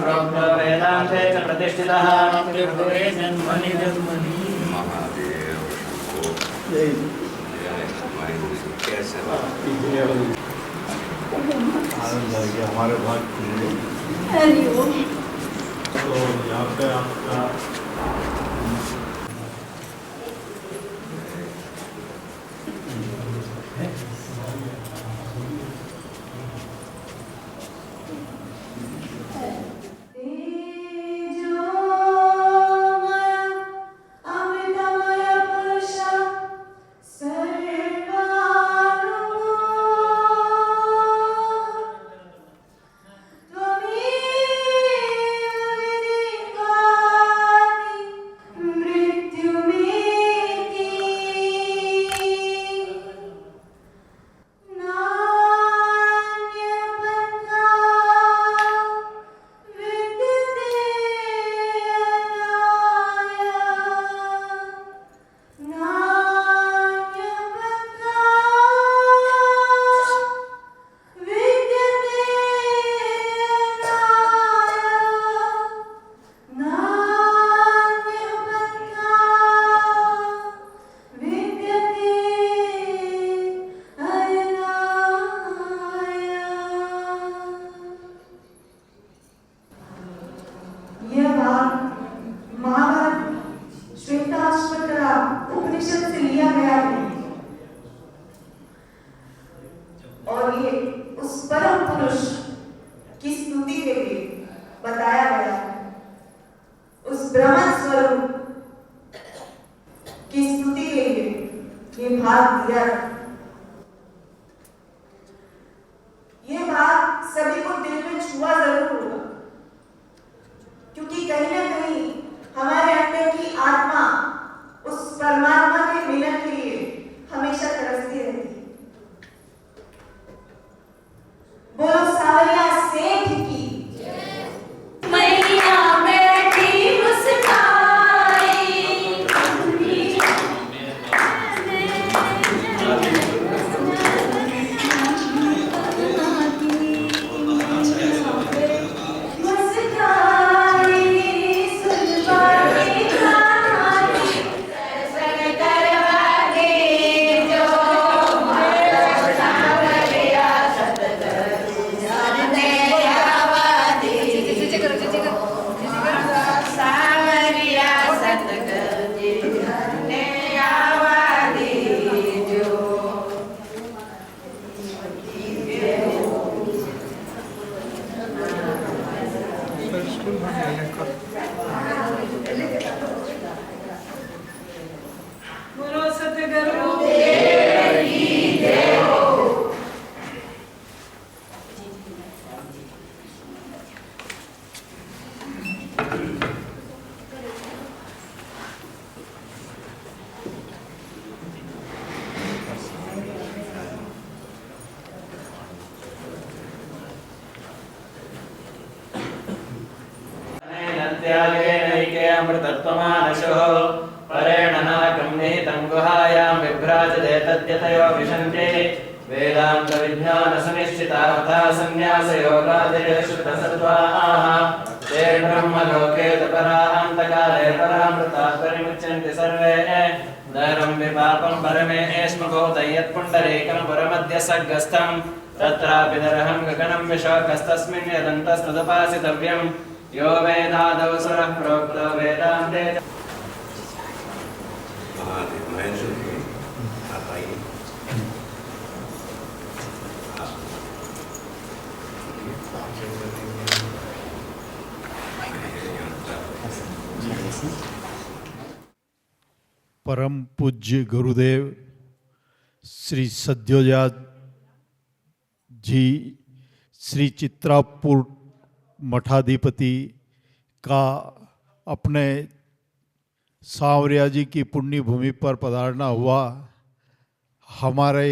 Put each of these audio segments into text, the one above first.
प्रोक्तो वेदान्ते च प्रतिष्ठितः हमारे भाग तो यहाँ पे आपका अमृतत्वमानशो परेण नाकं निहितं गुहायां विभ्राजते तद्यतयो विशन्ति वेदान्तविज्ञानसुनिश्चितार्था सन्न्यासयोगादिषु तसत्त्वाः ते ब्रह्मलोके तपरान्तकाले परामृताः परिमुच्यन्ते सर्वे नरं विपापं परमेश्मभूतं यत्पुण्डरीकं पुरमद्य सग्गस्थं तत्रापि नरहं गगनं विशोकस्तस्मिन् यदन्तस्तदुपासितव्यम् यो वेदादौ सुरः प्रोक्तो वेदान्ते परम पूज्य गुरुदेव श्री सद्योजात जी श्री चित्रापुर मठाधिपति का अपने सांवरिया जी की पुण्य भूमि पर पधारना हुआ। हमारे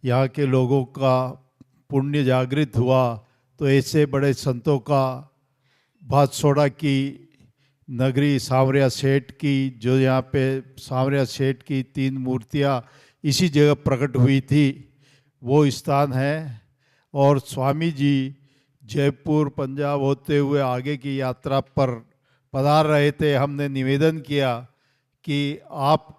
यहाँ के लोगों का पुण्य जागृत हुआ तो ऐसे बड़े संतों का भातसोड़ा की नगरी सांवरिया सेठ की, जो यहाँ पे सांवरिया सेठ की 3 मूर्तियाँ इसी जगह प्रकट हुई थी, वो स्थान है। और स्वामी जी जयपुर पंजाब होते हुए आगे की यात्रा पर पधार रहे थे, हमने निवेदन किया कि आप,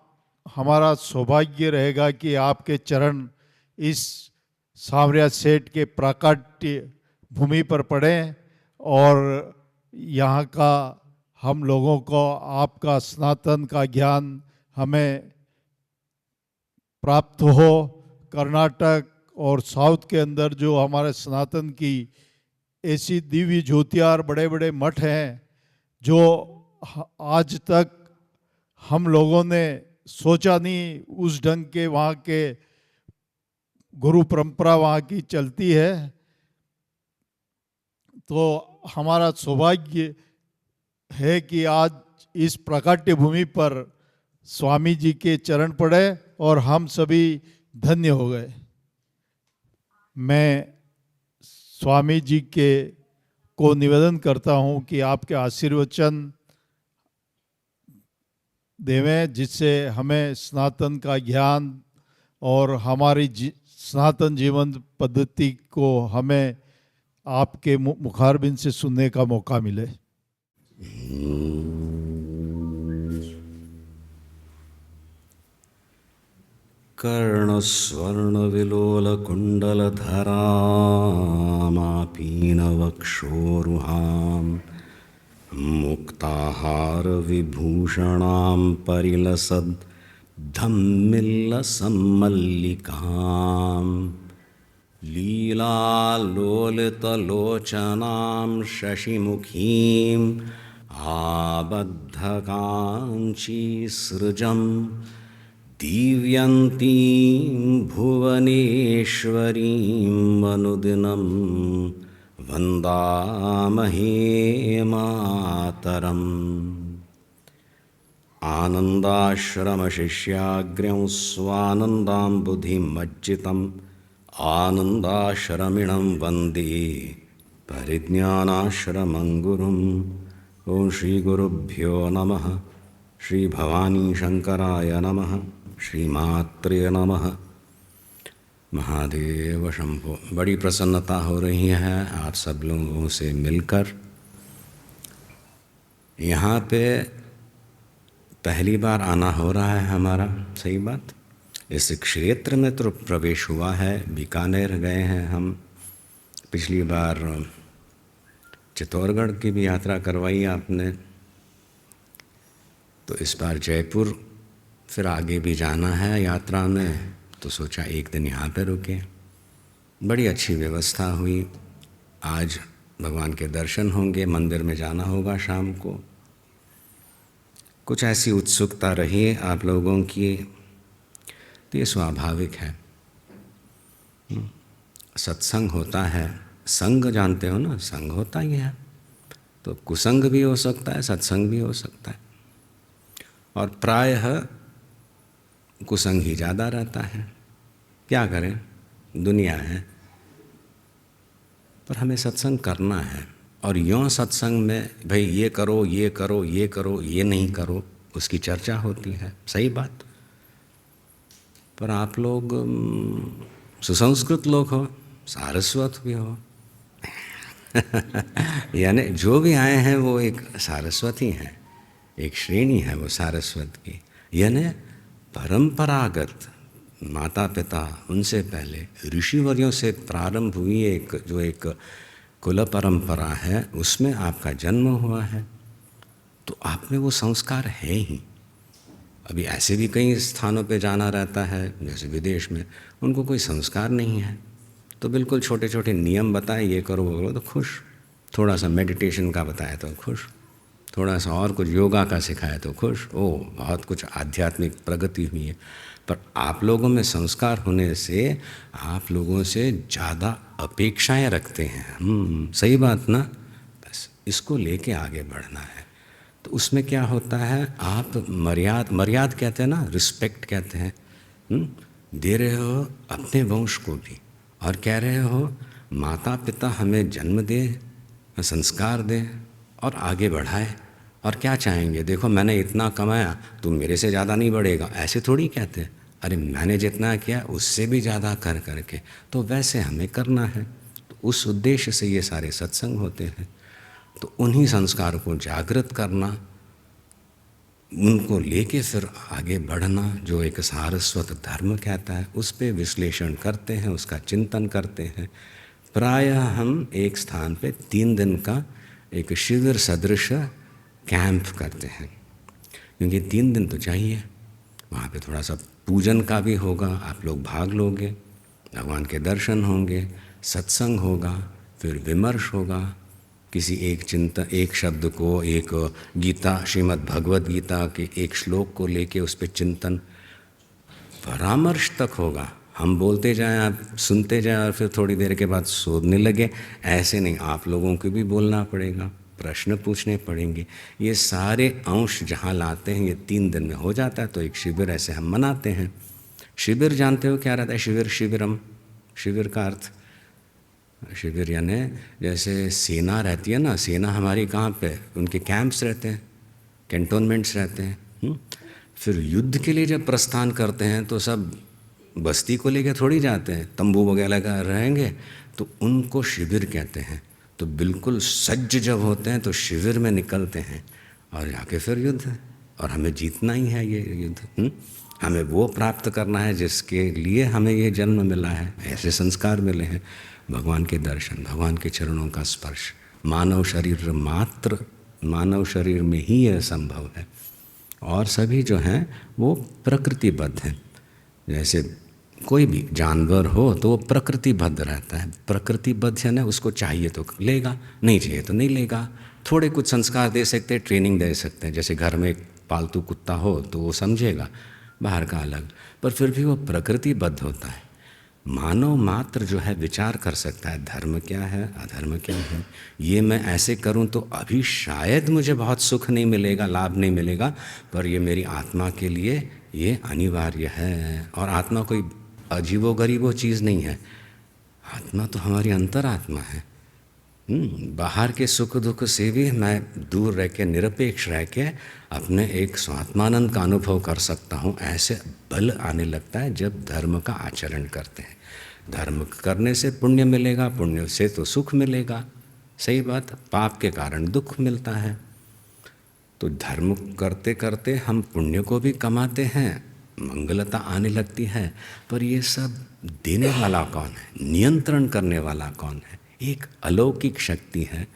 हमारा सौभाग्य रहेगा कि आपके चरण इस सांवरिया सेठ के प्राकट्य भूमि पर पड़ें और यहाँ का हम लोगों को आपका सनातन का ज्ञान हमें प्राप्त हो। कर्नाटक और साउथ के अंदर जो हमारे सनातन की ऐसी दिव्य ज्योतियाँ और बड़े बड़े मठ हैं जो आज तक हम लोगों ने सोचा नहीं, उस ढंग के वहाँ के गुरु परंपरा वहाँ की चलती है। तो हमारा सौभाग्य है कि आज इस प्राकट्य भूमि पर स्वामी जी के चरण पड़े और हम सभी धन्य हो गए। मैं स्वामी जी के को निवेदन करता हूँ कि आपके आशीर्वचन देवें, जिससे हमें सनातन का ज्ञान और हमारी सनातन जीवन पद्धति को हमें आपके मुखारबिंद से सुनने का मौका मिले। कर्णस्वर्णविलोलकुण्डलधरामापीनवक्षोरुहां मुक्ताहारविभूषणां परिलसद्धम्मिल्लसम्मल्लिकां लीलालोलितलोचनां शशिमुखीं आबद्धकाञ्चीसृजं दिव्यन्तीं भुवनेश्वरीं अनुदिनं वन्दामहे मातरम्। आनन्दाश्रमशिष्याग्र्यं स्वानन्दाम्बुधिमज्जितम् आनन्दाश्रमिणं वन्दे परिज्ञानाश्रमं गुरुम्। ॐ श्रीगुरुभ्यो नमः। श्रीभवानी शंकराय नमः। श्रीमात्रे नमः। महादेव शंभो। बड़ी प्रसन्नता हो रही है आप सब लोगों से मिलकर। यहाँ पे पहली बार आना हो रहा है हमारा, सही बात। इस क्षेत्र में तो प्रवेश हुआ है, बीकानेर गए हैं हम, पिछली बार चित्तौड़गढ़ की भी यात्रा करवाई आपने, तो इस बार जयपुर, फिर आगे भी जाना है यात्रा में, तो सोचा एक दिन यहाँ पे रुके। बड़ी अच्छी व्यवस्था हुई। आज भगवान के दर्शन होंगे, मंदिर में जाना होगा शाम को। कुछ ऐसी उत्सुकता रही आप लोगों की, तो ये स्वाभाविक है। सत्संग होता है, संग जानते हो ना, संग होता ही है, तो कुसंग भी हो सकता है, सत्संग भी हो सकता है, और प्रायः कुसंग ही ज़्यादा रहता है। क्या करें, दुनिया है, पर हमें सत्संग करना है। और यूँ सत्संग में भाई ये करो, ये करो, ये करो, ये नहीं करो, उसकी चर्चा होती है, सही बात। पर आप लोग सुसंस्कृत लोग हो, सारस्वत भी हो यानी जो भी आए हैं वो एक सारस्वत ही हैं, एक श्रेणी है वो सारस्वत की। यानी परंपरागत माता पिता, उनसे पहले ऋषिवर्यों से प्रारंभ हुई एक कुल परंपरा है, उसमें आपका जन्म हुआ है, तो आप में वो संस्कार है ही। अभी ऐसे भी कई स्थानों पे जाना रहता है, जैसे विदेश में, उनको कोई संस्कार नहीं है, तो बिल्कुल छोटे छोटे नियम बताए, ये करो वो करो तो खुश। थोड़ा सा मेडिटेशन का बताया तो खुश, थोड़ा सा और कुछ योगा का सिखाया तो खुश। ओ बहुत कुछ आध्यात्मिक प्रगति हुई है। पर आप लोगों में संस्कार होने से आप लोगों से ज़्यादा अपेक्षाएं रखते हैं। सही बात ना। बस इसको लेके आगे बढ़ना है। तो उसमें क्या होता है, आप मर्याद कहते हैं ना, रिस्पेक्ट कहते हैं, दे रहे हो अपने वंश को भी, और कह रहे हो माता पिता हमें जन्म दे, संस्कार दे और आगे बढ़ाए। और क्या चाहेंगे, देखो मैंने इतना कमाया, तुम मेरे से ज़्यादा नहीं बढ़ेगा, ऐसे थोड़ी कहते हैं। अरे मैंने जितना किया उससे भी ज़्यादा कर करके, तो वैसे हमें करना है। तो उस उद्देश्य से ये सारे सत्संग होते हैं। तो उन्हीं संस्कार को जागृत करना, उनको लेके फिर आगे बढ़ना, जो एक सारस्वत धर्म कहता है, उस पे विश्लेषण करते हैं, उसका चिंतन करते हैं। प्रायः हम एक स्थान पे 3 दिन का एक शिविर सदृश कैंप करते हैं, क्योंकि 3 दिन तो चाहिए। वहाँ पे थोड़ा सा पूजन का भी होगा, आप लोग भाग लोगे, भगवान के दर्शन होंगे, सत्संग होगा, फिर विमर्श होगा, किसी एक शब्द को, एक गीता, श्रीमद् भगवद गीता के एक श्लोक को लेके उस पर चिंतन परामर्श तक होगा। हम बोलते जाएं, आप सुनते जाएं और फिर थोड़ी देर के बाद सोचने लगे, ऐसे नहीं, आप लोगों को भी बोलना पड़ेगा, प्रश्न पूछने पड़ेंगे। ये सारे अंश जहाँ लाते हैं ये 3 दिन में हो जाता है। तो एक शिविर ऐसे हम मनाते हैं। शिविर जानते हो क्या रहता है? शिविर, शिविरम, शिविर का अर्थ, शिविर यानी जैसे सेना रहती है ना, सेना हमारी कहाँ पे, उनके कैंप्स रहते हैं, कैंटोनमेंट्स रहते हैं। फिर युद्ध के लिए जब प्रस्थान करते हैं तो सब बस्ती को लेके थोड़ी जाते हैं, तंबू वगैरह का रहेंगे, तो उनको शिविर कहते हैं। तो बिल्कुल सज्ज जब होते हैं तो शिविर में निकलते हैं और जाके फिर युद्ध है, और हमें जीतना ही है ये युद्ध। हमें वो प्राप्त करना है जिसके लिए हमें ये जन्म मिला है, ऐसे संस्कार मिले हैं, भगवान के दर्शन, भगवान के चरणों का स्पर्श। मानव शरीर में ही यह संभव है, और सभी जो हैं वो प्रकृतिबद्ध हैं। जैसे कोई भी जानवर हो तो वो प्रकृतिबद्ध रहता है। प्रकृतिबद्ध है ना, उसको चाहिए तो लेगा, नहीं चाहिए तो नहीं लेगा। थोड़े कुछ संस्कार दे सकते हैं, ट्रेनिंग दे सकते हैं। जैसे घर में एक पालतू कुत्ता हो तो वो समझेगा, बाहर का अलग, पर फिर भी वो प्रकृतिबद्ध होता है। मानव मात्र जो है विचार कर सकता है, धर्म क्या है, अधर्म क्या है। ये मैं ऐसे करूं तो अभी शायद मुझे बहुत सुख नहीं मिलेगा, लाभ नहीं मिलेगा, पर ये मेरी आत्मा के लिए ये अनिवार्य है। और आत्मा कोई अजीबो गरीबो चीज़ नहीं है, आत्मा तो हमारी अंतरात्मा है। बाहर के सुख दुख से भी मैं दूर रह के, निरपेक्ष रह के अपने एक स्वात्मानंद का अनुभव कर सकता हूँ। ऐसे बल आने लगता है जब धर्म का आचरण करते हैं। धर्म करने से पुण्य मिलेगा, पुण्य से तो सुख मिलेगा, सही बात। पाप के कारण दुख मिलता है। तो धर्म करते करते हम पुण्य को भी कमाते हैं, मंगलता आने लगती है। पर ये सब देने वाला कौन है, नियंत्रण करने वाला कौन है? एक अलौकिक शक्ति है,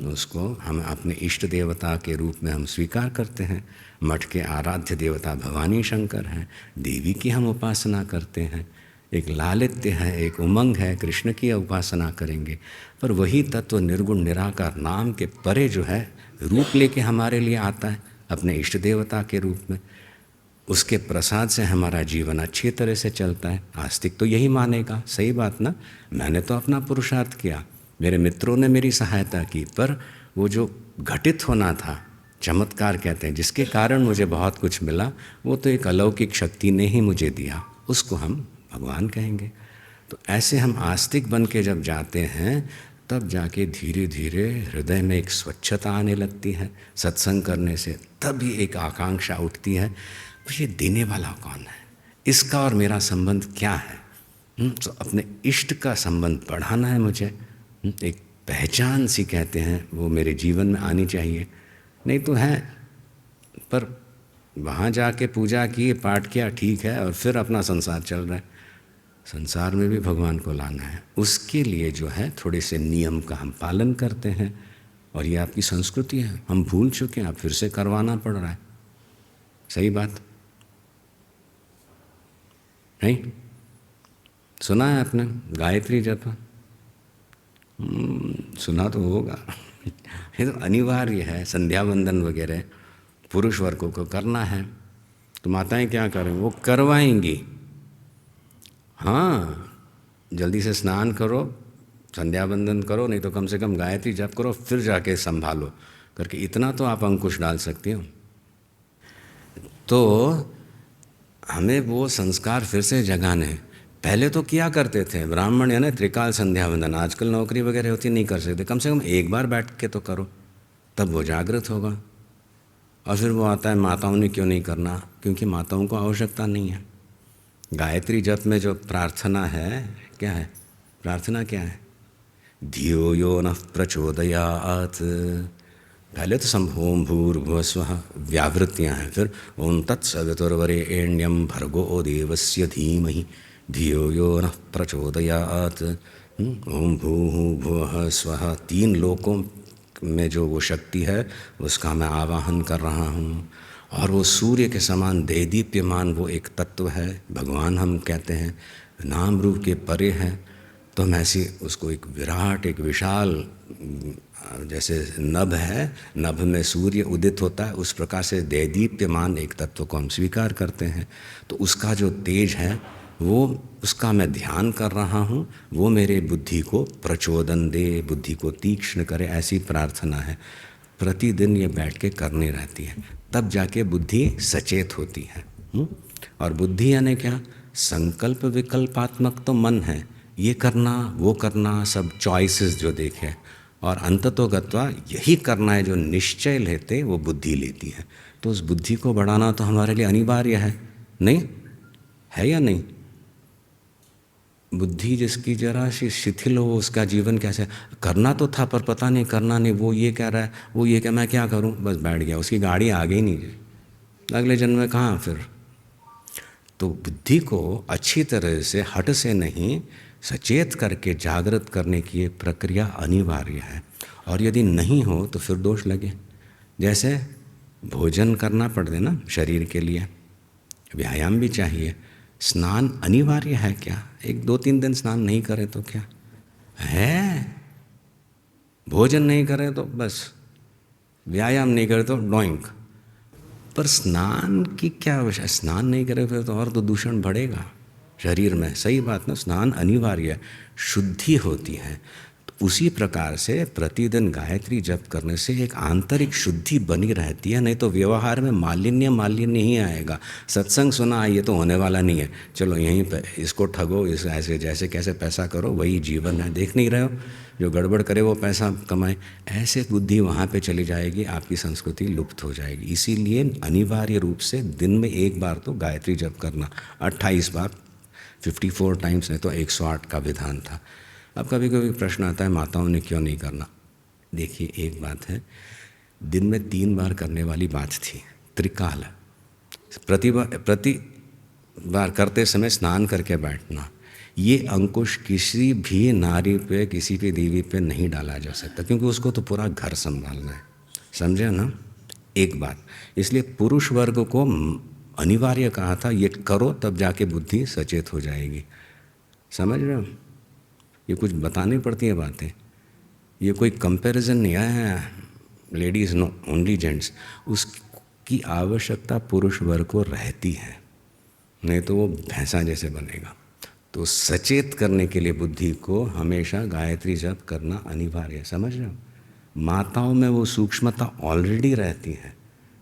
उसको हम अपने इष्ट देवता के रूप में हम स्वीकार करते हैं। मठ के आराध्य देवता भवानी शंकर हैं, देवी की हम उपासना करते हैं। एक लालित्य है, एक उमंग है, कृष्ण की उपासना करेंगे। पर वही तत्व निर्गुण निराकार नाम के परे जो है रूप लेके हमारे लिए आता है अपने इष्ट देवता के रूप में। उसके प्रसाद से हमारा जीवन अच्छी तरह से चलता है। आस्तिक तो यही मानेगा, सही बात ना। मैंने तो अपना पुरुषार्थ किया, मेरे मित्रों ने मेरी सहायता की, पर वो जो घटित होना था, चमत्कार कहते हैं, जिसके कारण मुझे बहुत कुछ मिला, वो तो एक अलौकिक शक्ति ने ही मुझे दिया, उसको हम भगवान कहेंगे। तो ऐसे हम आस्तिक बन के जब जाते हैं तब जाके धीरे धीरे हृदय में एक स्वच्छता आने लगती है। सत्संग करने से तब ही एक आकांक्षा उठती है, ये देने वाला कौन है, इसका और मेरा संबंध क्या है। तो अपने इष्ट का संबंध बढ़ाना है मुझे। एक पहचान सी कहते हैं वो मेरे जीवन में आनी चाहिए। नहीं तो है, पर वहाँ जाके पूजा की, पाठ किया, ठीक है, और फिर अपना संसार चल रहा है। संसार में भी भगवान को लाना है, उसके लिए जो है थोड़े से नियम का हम पालन करते हैं। और ये आपकी संस्कृति है, हम भूल चुके हैं, अब फिर से करवाना पड़ रहा है। सही बात नहीं? सुना है आपने गायत्री जप? सुना तो होगा। ये तो अनिवार्य है, संध्या वंदन वगैरह पुरुष वर्गों को करना है। तो माताएं क्या करें, वो करवाएंगी। हाँ, जल्दी से स्नान करो, संध्या वंदन करो, नहीं तो कम से कम गायत्री जप करो, फिर जाके संभालो करके इतना तो आप अंकुश डाल सकती हो। तो हमें वो संस्कार फिर से जगाने हैं। पहले तो किया करते थे ब्राह्मण, यानी त्रिकाल संध्या वंदन। आजकल नौकरी वगैरह होती, नहीं कर सकते। कम से कम एक बार बैठ के तो करो, तब वो जागृत होगा। और फिर वो आता है माताओं ने क्यों नहीं करना, क्योंकि माताओं को आवश्यकता नहीं है। गायत्री जप में जो प्रार्थना है, क्या है प्रार्थना, क्या है? धियो यो नः प्रचोदयात्। पहले तो संभोम भूर्भुवस्वः व्यावृत्तियाँ हैं, फिर ओम तत्सवितुर्वरेण्यं भर्गो देवस्य धीमहि धियो यो नः प्रचोदयात्। ओम भूः भुवः स्वः, 3 लोकों में जो वो शक्ति है उसका मैं आवाहन कर रहा हूँ। और वो सूर्य के समान देदीप्यमान वो एक तत्व है, भगवान हम कहते हैं, नाम रूप के परे हैं। तो हम ऐसी उसको एक विराट, एक विशाल, जैसे नभ है, नभ में सूर्य उदित होता है, उस प्रकार से देदीप्यमान एक तत्व को हम स्वीकार करते हैं। तो उसका जो तेज है वो, उसका मैं ध्यान कर रहा हूँ, वो मेरे बुद्धि को प्रचोदन दे, बुद्धि को तीक्ष्ण करे, ऐसी प्रार्थना है। प्रतिदिन ये बैठ के करनी रहती है, तब जाके बुद्धि सचेत होती है। और बुद्धि यानी क्या? संकल्प विकल्पात्मक तो मन है, ये करना वो करना, सब चॉइसेस जो देखे, और अंततोगत्वा यही करना है जो निश्चय लेते वो बुद्धि लेती है। तो उस बुद्धि को बढ़ाना तो हमारे लिए अनिवार्य है, नहीं है या नहीं? बुद्धि जिसकी जरा सी शिथिल हो, उसका जीवन कैसे? करना तो था पर पता नहीं करना नहीं, वो ये कह रहा है, वो ये कह, मैं क्या करूं, बस बैठ गया, उसकी गाड़ी आगे ही नहीं, अगले जन्म में कहाँ फिर। तो बुद्धि को अच्छी तरह से हट से नहीं, सचेत करके जागृत करने की ये प्रक्रिया अनिवार्य है। और यदि नहीं हो तो फिर दोष लगे। जैसे भोजन करना पड़ता है ना शरीर के लिए, व्यायाम भी चाहिए, स्नान अनिवार्य है क्या? 1-2-3 दिन स्नान नहीं करे तो क्या है? भोजन नहीं करे तो बस, व्यायाम नहीं करे तो डोइंक। पर स्नान की क्या आवश्यकता? स्नान नहीं करे फिर तो और तो दूषण बढ़ेगा शरीर में। सही बात ना, स्नान अनिवार्य है, शुद्धि होती है। तो उसी प्रकार से प्रतिदिन गायत्री जप करने से एक आंतरिक शुद्धि बनी रहती है, नहीं तो व्यवहार में मालिन्य ही आएगा। सत्संग सुना ये तो होने वाला नहीं है, चलो यहीं पे इसको ठगो, इस ऐसे जैसे कैसे पैसा करो, वही जीवन है, देख नहीं रहे हो, जो गड़बड़ करे वो पैसा कमाए, ऐसे बुद्धि वहाँ पे चली जाएगी, आपकी संस्कृति लुप्त हो जाएगी। इसीलिए अनिवार्य रूप से दिन में एक बार तो गायत्री जप करना, 28 बार, 54 टाइम्स, नहीं तो 108 का विधान था। अब कभी कभी प्रश्न आता है माताओं ने क्यों नहीं करना। देखिए एक बात है, दिन में 3 बार करने वाली बात थी, त्रिकाल, प्रति बार करते समय स्नान करके बैठना, ये अंकुश किसी भी नारी पे, किसी भी देवी पे नहीं डाला जा सकता, क्योंकि उसको तो पूरा घर संभालना है, समझे ना। एक बात, इसलिए पुरुष वर्ग को अनिवार्य कहा था, ये करो तब जाके बुद्धि सचेत हो जाएगी, समझ रहे हो। ये कुछ बतानी पड़ती है बातें, ये कोई कंपैरिजन नहीं है, लेडीज़ नो, ओनली जेंट्स। उसकी आवश्यकता पुरुष वर्ग को रहती है, नहीं तो वो भैंसा जैसे बनेगा। तो सचेत करने के लिए बुद्धि को हमेशा गायत्री जप करना अनिवार्य है, समझ रहे हो। माताओं में वो सूक्ष्मता ऑलरेडी रहती है,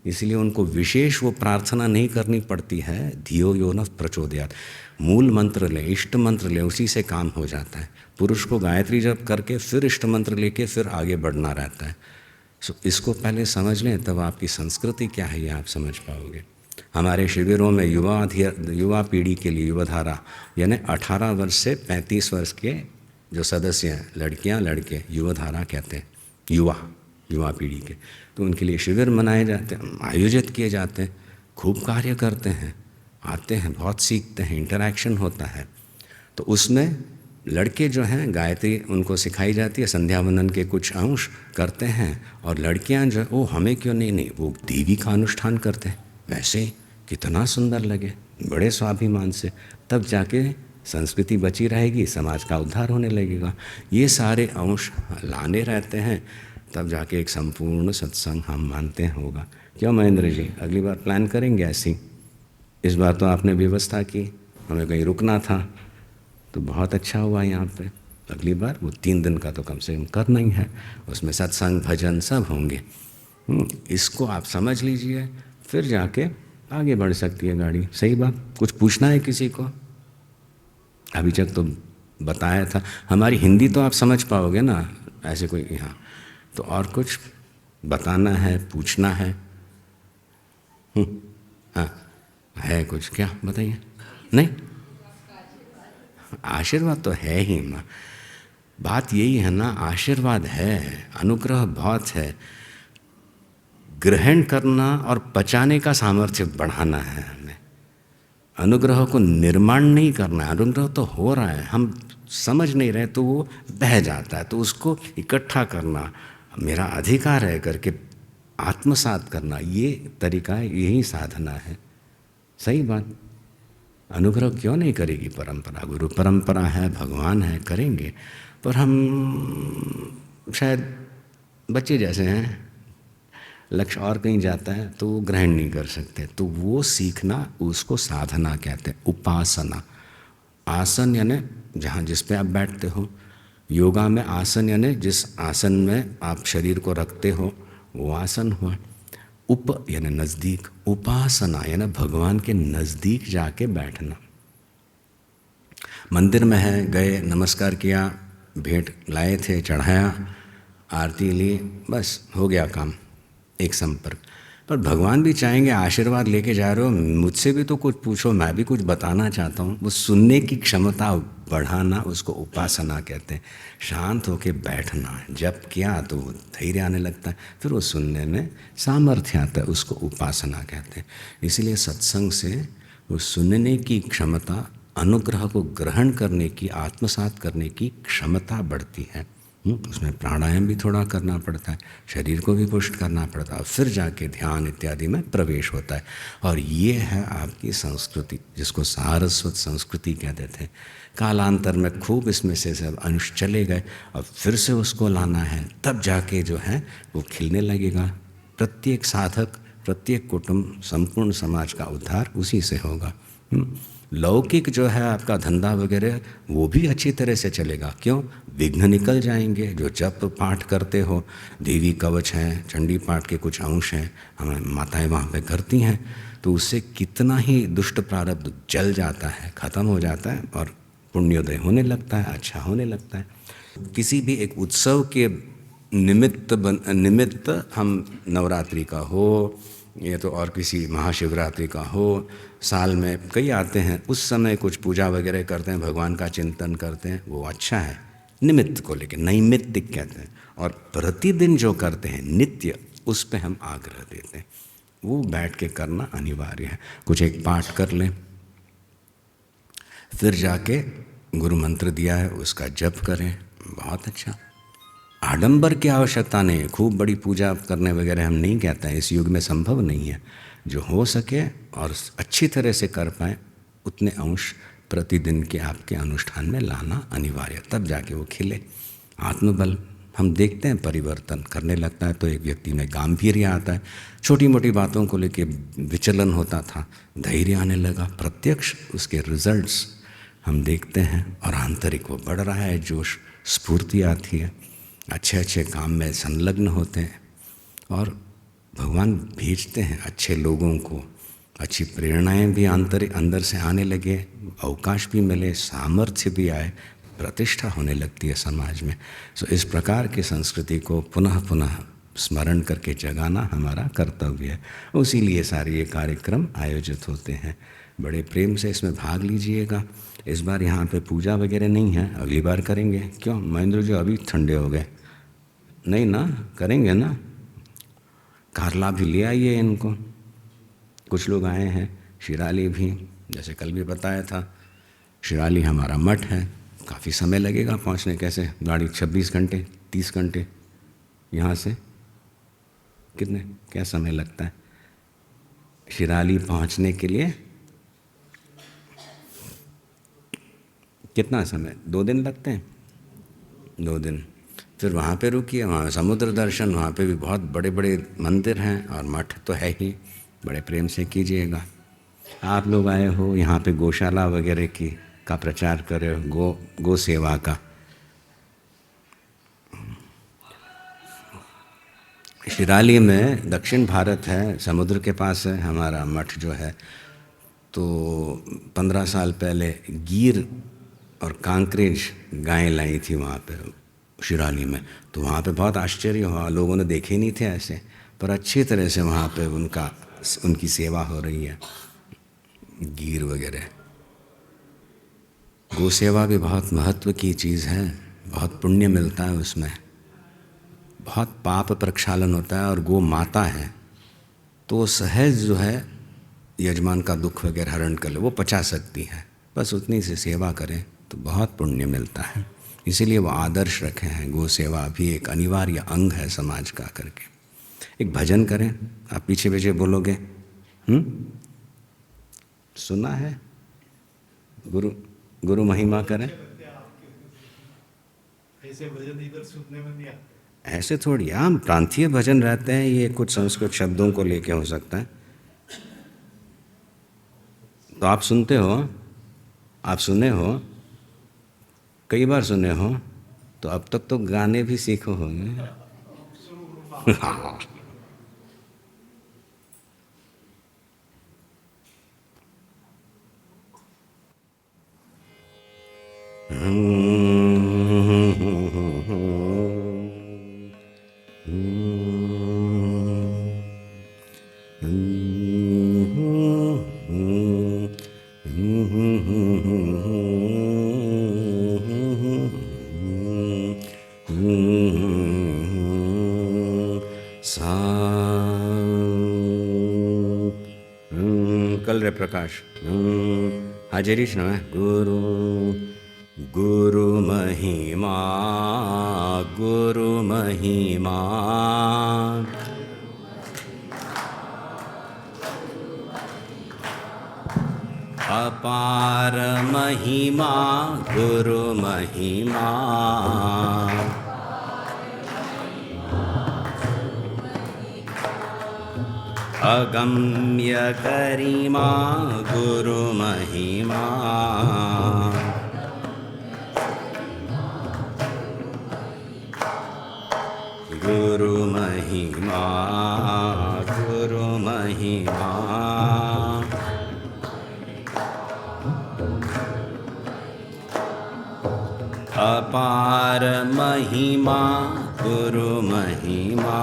इसलिए उनको विशेष वो प्रार्थना नहीं करनी पड़ती है। धियो यो नः प्रचोदयात्, मूल मंत्र ले, इष्ट मंत्र ले, उसी से काम हो जाता है। पुरुष को गायत्री जप करके फिर इष्ट मंत्र लेके फिर आगे बढ़ना रहता है। सो इसको पहले समझ लें, तब आपकी संस्कृति क्या है ये आप समझ पाओगे। हमारे शिविरों में युवा पीढ़ी के लिए युवाधारा, यानी 18 वर्ष से 35 वर्ष के जो सदस्य हैं, लड़कियां लड़के, युवाधारा कहते हैं, युवा पीढ़ी के, तो उनके लिए शिविर मनाए जाते हैं, आयोजित किए जाते हैं, खूब कार्य करते हैं, आते हैं, बहुत सीखते हैं, इंटरैक्शन होता है। तो उसमें लड़के जो हैं गायत्री उनको सिखाई जाती है, संध्या वंदन के कुछ अंश करते हैं, और लड़कियां जो ओ हमें क्यों नहीं, वो देवी का अनुष्ठान करते हैं, वैसे कितना सुंदर लगे, बड़े स्वाभिमान से, तब जाके संस्कृति बची रहेगी, समाज का उद्धार होने लगेगा। ये सारे अंश लाने रहते हैं, तब जाके एक संपूर्ण सत्संग हम मानते हैं होगा। क्यों महेंद्र जी, अगली बार प्लान करेंगे ऐसी। इस बार तो आपने व्यवस्था की, हमें कहीं रुकना था, तो बहुत अच्छा हुआ यहाँ पे। अगली बार वो 3 दिन का तो कम से कम करना ही है, उसमें सत्संग भजन सब होंगे। इसको आप समझ लीजिए, फिर जाके आगे बढ़ सकती है गाड़ी। सही बात। कुछ पूछना है किसी को? अभी तक तो बताया था, हमारी हिंदी तो आप समझ पाओगे ना, ऐसे कोई यहाँ तो और कुछ बताना है, पूछना है? हाँ है कुछ, क्या बताइए? नहीं, आशीर्वाद तो है ही माँ। बात यही है ना, आशीर्वाद है, अनुग्रह बहुत है, ग्रहण करना और पचाने का सामर्थ्य बढ़ाना है हमें। अनुग्रह को निर्माण नहीं करना है, अनुग्रह तो हो रहा है, हम समझ नहीं रहे तो वो बह जाता है, तो उसको इकट्ठा करना मेरा अधिकार है करके आत्मसात करना, ये तरीका है, यही साधना है। सही बात। अनुग्रह क्यों नहीं करेगी परंपरा? गुरु परंपरा है, भगवान है, करेंगे, पर हम शायद बच्चे जैसे हैं, लक्ष्य और कहीं जाता है तो वो ग्रहण नहीं कर सकते। तो वो सीखना, उसको साधना कहते हैं, उपासना। आसन यानी जहाँ जिस पे आप बैठते हो, योगा में आसन यानी जिस आसन में आप शरीर को रखते हो वो आसन हुआ। उप यानी नज़दीक, उपासना यानी भगवान के नज़दीक जाके बैठना। मंदिर में है, गए, नमस्कार किया, भेंट लाए थे, चढ़ाया, आरती ली, बस हो गया काम, एक संपर्क। पर भगवान भी चाहेंगे, आशीर्वाद लेके जा रहे हो, मुझसे भी तो कुछ पूछो, मैं भी कुछ बताना चाहता हूँ। वो सुनने की क्षमता बढ़ाना, उसको उपासना कहते हैं। शांत होके बैठना, जब किया तो वो धैर्य आने लगता है, फिर वो सुनने में सामर्थ्य आता है, उसको उपासना कहते हैं। इसीलिए सत्संग से वो सुनने की क्षमता, अनुग्रह को ग्रहण करने की, आत्मसात करने की क्षमता बढ़ती है। उसमें प्राणायाम भी थोड़ा करना पड़ता है, शरीर को भी पुष्ट करना पड़ता है, फिर जाके ध्यान इत्यादि में प्रवेश होता है। और ये है आपकी संस्कृति, जिसको सारस्वत संस्कृति कहते थे। कालांतर में खूब इसमें से सब अंश चले गए, अब फिर से उसको लाना है, तब जाके जो है वो खिलने लगेगा। प्रत्येक साधक, प्रत्येक कुटुंब, संपूर्ण समाज का उद्धार उसी से होगा। लौकिक जो है आपका धंधा वगैरह वो भी अच्छी तरह से चलेगा। क्यों? विघ्न निकल जाएंगे। जो जप पाठ करते हो, देवी कवच हैं, चंडी पाठ के कुछ अंश हैं, हमें माताएं वहाँ पे करती हैं, तो उससे कितना ही दुष्ट प्रारब्ध जल जाता है, ख़त्म हो जाता है और पुण्योदय होने लगता है, अच्छा होने लगता है। किसी भी एक उत्सव के निमित्त हम नवरात्रि का हो या तो और किसी महाशिवरात्रि का हो, साल में कई आते हैं, उस समय कुछ पूजा वगैरह करते हैं, भगवान का चिंतन करते हैं, वो अच्छा है। निमित्त को लेकर नैमित्तिक कहते हैं। और प्रतिदिन जो करते हैं नित्य, उस पे हम आग्रह देते हैं, वो बैठ के करना अनिवार्य है। कुछ एक पाठ कर लें, फिर जाके गुरु मंत्र दिया है उसका जप करें, बहुत अच्छा। आडंबर की आवश्यकता नहीं है, खूब बड़ी पूजा करने वगैरह हम नहीं कहते हैं, इस युग में संभव नहीं है। जो हो सके और अच्छी तरह से कर पाए, उतने अंश प्रतिदिन के आपके अनुष्ठान में लाना अनिवार्य, तब जाके वो खिले। आत्मबल हम देखते हैं परिवर्तन करने लगता है तो एक व्यक्ति में गांभीर्य आता है, छोटी मोटी बातों को लेके विचलन होता था, धैर्य आने लगा, प्रत्यक्ष उसके रिजल्ट्स हम देखते हैं। और आंतरिक वो बढ़ रहा है, जोश स्फूर्ति आती है, अच्छे अच्छे काम में संलग्न होते हैं और भगवान भेजते हैं अच्छे लोगों को, अच्छी प्रेरणाएं भी अंदर से आने लगे, अवकाश भी मिले, सामर्थ्य भी आए, प्रतिष्ठा होने लगती है समाज में। सो इस प्रकार की संस्कृति को पुनः पुनः स्मरण करके जगाना हमारा कर्तव्य है। उसी लिए सारे ये कार्यक्रम आयोजित होते हैं। बड़े प्रेम से इसमें भाग लीजिएगा। इस बार यहाँ पे पूजा वगैरह नहीं है, अगली बार करेंगे। क्यों महेंद्र जी अभी ठंडे हो गए? नहीं ना, करेंगे ना। कारला भी ले आइए इनको, कुछ लोग आए हैं, शिराली भी, जैसे कल भी बताया था, शिराली हमारा मठ है, काफ़ी समय लगेगा पहुंचने। कैसे गाड़ी 26 घंटे 30 घंटे यहाँ से कितने क्या समय लगता है शिराली पहुंचने के लिए? कितना समय? 2 दिन लगते हैं, 2 दिन। फिर वहाँ पे रुकिए, वहाँ समुद्र दर्शन, वहाँ पे भी बहुत बड़े बड़े मंदिर हैं और मठ तो है ही, बड़े प्रेम से कीजिएगा। आप लोग आए हो यहाँ पे गौशाला वगैरह का प्रचार कर रहे हो, गो सेवा का। शिराली में दक्षिण भारत है, समुद्र के पास है हमारा मठ जो है। तो 15 साल पहले गीर और कांकरेज गायें लाई थी वहाँ पे शिराली में, तो वहाँ पे बहुत आश्चर्य हुआ, लोगों ने देखे नहीं थे ऐसे, पर अच्छी तरह से वहाँ पे उनकी सेवा हो रही है। गीर वगैरह गौ सेवा भी बहुत महत्व की चीज़ है। बहुत पुण्य मिलता है उसमें, बहुत पाप प्रक्षालन होता है। और गो माता है तो सहज जो है यजमान का दुख वगैरह हरण कर ले, वो पचा सकती है। बस उतनी सी सेवा करें तो बहुत पुण्य मिलता है। इसीलिए वो आदर्श रखे हैं, गो सेवा भी एक अनिवार्य अंग है समाज का करके। एक भजन करें, आप पीछे पीछे बोलोगे। सुना है? गुरु महिमा करें। ऐसे भजन इधर सुनने में नहीं आता। ऐसे थोड़ी, हम प्रांतीय भजन रहते हैं, ये कुछ संस्कृत शब्दों को लेके हो सकता है। तो आप सुनते हो, आप सुने हो, कई बार सुने हो, तो अब तक तो गाने भी सीखो होंगे। हाँ। कल रे प्रकाश हाजिरीश न गुरु गुरु महिमा गुरु महिमा अपार महिमा गुरु महिमा अगम्य गरिमा गुरु महिमा गुरु महिमा गुरु महिमा अपार महिमा गुरु महिमा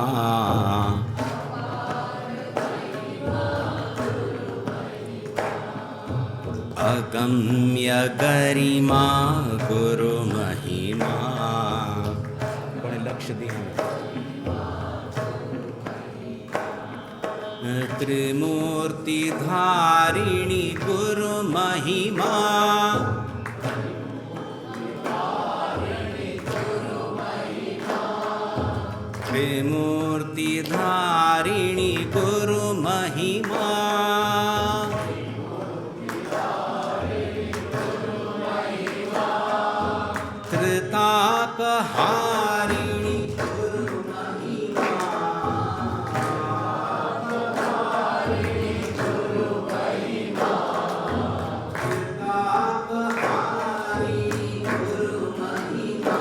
अगम्य गरिमा गुरु महिमा। बड़े लक्ष्य दिए त्रिमूर्ति धारिणी गुरु महिमा त्रिमूर्ति धारिणी गुरु महिमा त्रितापहारिणी गुरु महिमा त्रितापहारिणी गुरु महिमा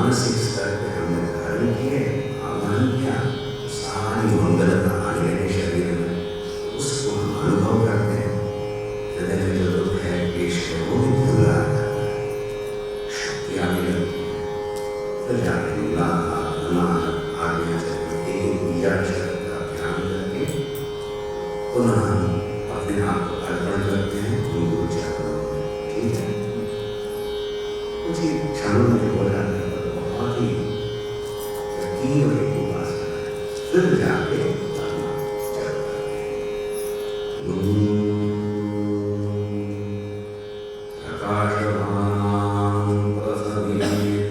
मानसिक स्तर पे हमने धारण किए पुनः हम अपने आप को अर्पण करते हैं उन गुरु चरणों में। ठीक है, कुछ ही क्षणों में हो जाता है, पर बहुत ही यकीन और एक उपासना है, फिर जाके अपना चलता है। प्रकाशमानां प्रसवेत्रयाणि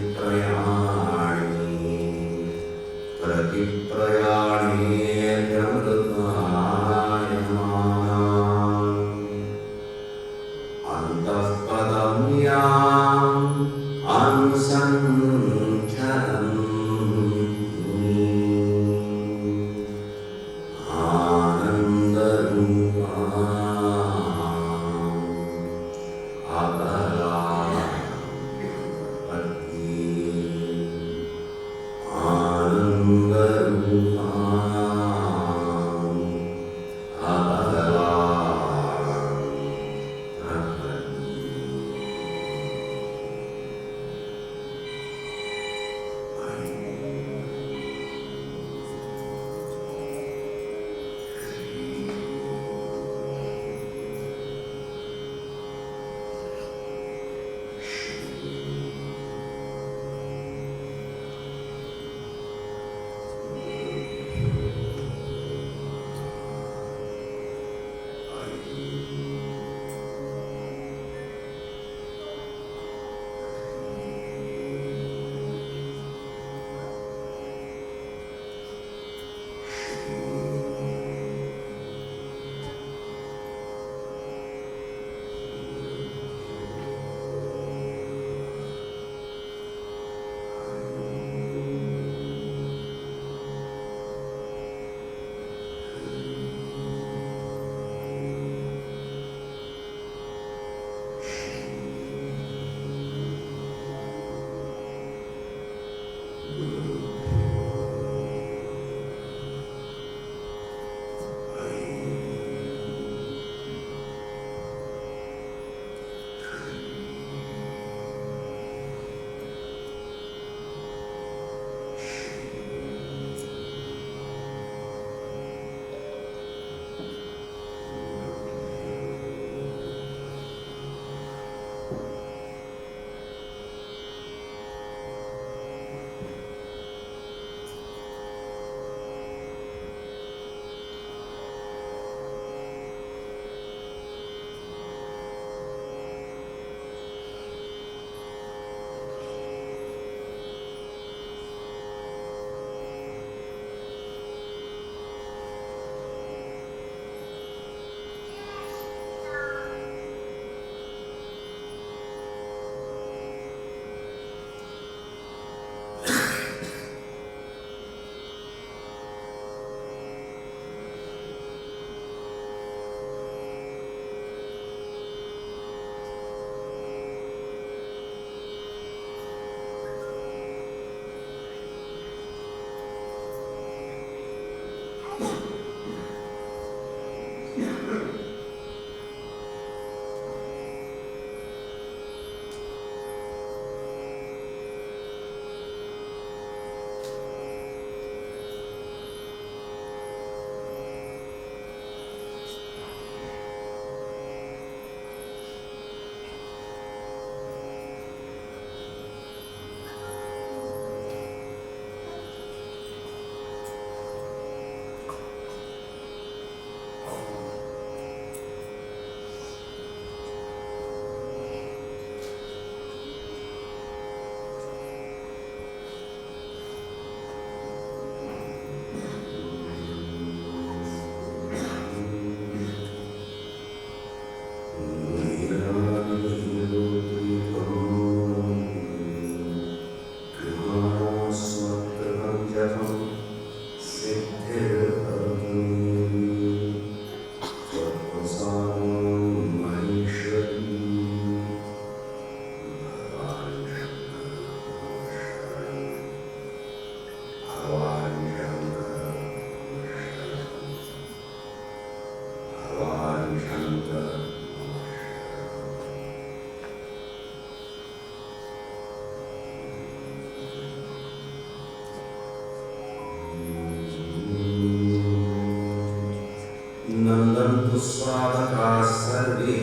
स्वागताः सर्वे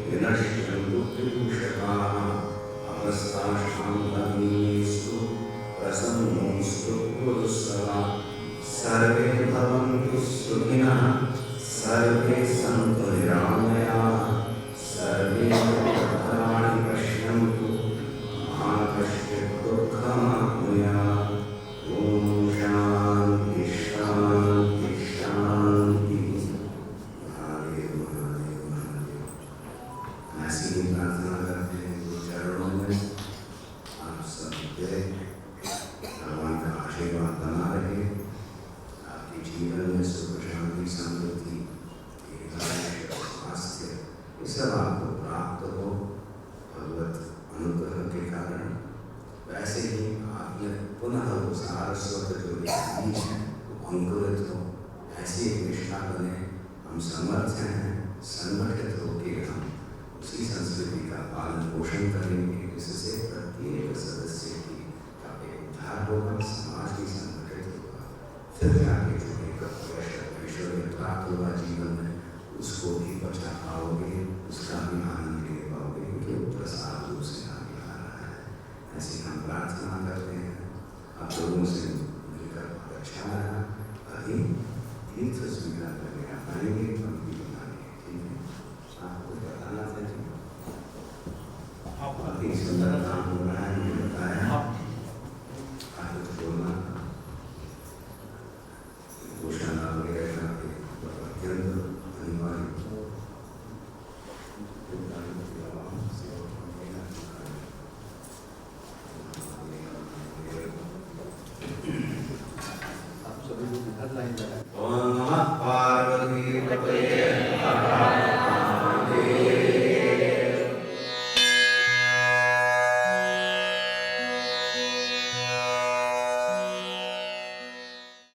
विनश्यन्तु त्रिदूषकाः अवस्थाशान्तमीस्तु प्रसन्नोऽस्तु कुरु सदा सर्वे भवन्तु सुखिनः सर्वे सन्तु निरामयाः सर्वे भद्राणि पश्यन्तु मा कश्चित् दुःखमाप्नुयात् ॐ शान्ति शान्ति शान्तिः। महादेव महादेव महादेव। ऐसी ही प्रार्थना करते हैं गुरु चरणों में आप सबके भगवान का आशीर्वाद बना रहे, आपके जीवन में सुख शांति समृद्धि स्वास्थ्य ये सब आपको प्राप्त हो भगवत अनुग्रह के कारण। वैसे ही आपने पुनः वो सारस्वत जो बीज है वो अंकुरित हो, ऐसी एक निष्ठा बने। हम समर्थ हैं संगठित होकर हम उसी संस्कृति का पालन पोषण करेंगे, जिससे प्रत्येक सदस्य की का एक उद्धार होगा, समाज भी संगठित होगा, फिर जाके जो एक ऐश्वर्य प्राप्त होगा जीवन में उसको भी बचा पाओगे, उसका भी आनंद ले पाओगे, क्योंकि वो प्रसाद रूप से आगे आ रहा है। ऐसी हम प्रार्थना करते हैं। आप लोगों से मिलकर बहुत अच्छा लगा। अभी तीर्थ स्वीकार करके आप आएंगे, हम भी बनाएंगे, ठीक है? आपको बताना था जी, अति सुंदर काम हो रहा है, मुझे बताया आप कुछ बोलना घोषणा वगैरह का अत्यंत अनिवार्य पार्वती